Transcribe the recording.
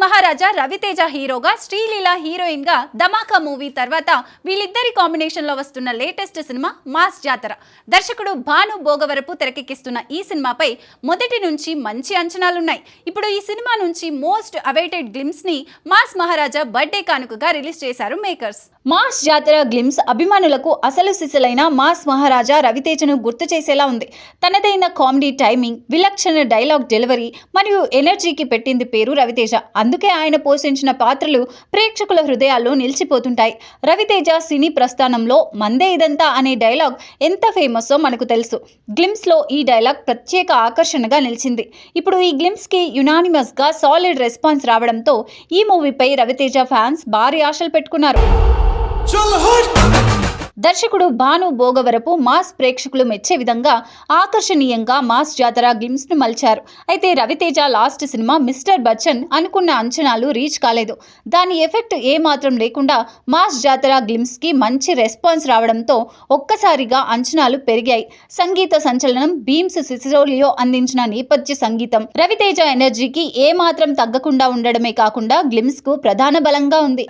మహారాజా రవితేజ హీరోగా, శ్రీలీల హీరోయిన్ గా ధమాకా మూవీ తర్వాత వీళ్ళిద్దరి కాంబినేషన్ లో వస్తున్న లేటెస్ట్ సినిమా మాస్ జాతర. దర్శకుడు భాను భోగవరపు తెరకెక్కిస్తున్న ఈ సినిమాపై మొదటి నుంచి మంచి అంచనాలున్నాయి. ఇప్పుడు ఈ సినిమా నుంచి మోస్ట్ అవైటెడ్ గ్లిమ్స్ ని మాస్ మహారాజా బర్త్డే కానుకగా రిలీజ్ చేశారు మేకర్స్. మాస్ జాతర గ్లిమ్స్ అభిమానులకు అసలు సిసలైన మాస్ మహారాజా రవితేజను గుర్తు చేసేలా ఉంది. తనదైన కామెడీ టైమింగ్, విలక్షణ డైలాగ్ డెలివరీ మరియు ఎనర్జీకి పెట్టింది పేరు రవితేజ. అందుకే ఆయన పోషించిన పాత్రలు ప్రేక్షకుల హృదయాల్లో నిలిచిపోతుంటాయి. రవితేజ సినీ ప్రస్థానంలో మందే ఇదంతా అనే డైలాగ్ ఎంత ఫేమస్సో మనకు తెలుసు. గ్లిమ్స్ లో ఈ డైలాగ్ ప్రత్యేక ఆకర్షణగా నిలిచింది. ఇప్పుడు ఈ గ్లిమ్స్ కి యునానిమస్ గా సాలిడ్ రెస్పాన్స్ రావడంతో ఈ మూవీపై రవితేజ ఫ్యాన్స్ భారీ ఆశలు పెట్టుకున్నారు. దర్శకుడు భాను భోగవరపు మాస్ ప్రేక్షకులు మెచ్చే విధంగా ఆకర్షణీయంగా మాస్ జాతర గ్లిమ్స్ ను మలిచారు. అయితే Raviteja last cinema mister Bachchan అనుకున్న అంచనాలు రీచ్ కాలేదు. దాని ఎఫెక్ట్ ఏమాత్రం లేకుండా మాస్ జాతర గ్లిమ్స్ కి మంచి రెస్పాన్స్ రావడంతో ఒక్కసారిగా అంచనాలు పెరిగాయి. సంగీత సంచలనం భీమ్స్ సిసిరోలియో అందించిన నేపథ్య సంగీతం రవితేజ ఎనర్జీకి ఏమాత్రం తగ్గకుండా ఉండడమే కాకుండా గ్లిమ్స్ కు ప్రధాన బలంగా ఉంది.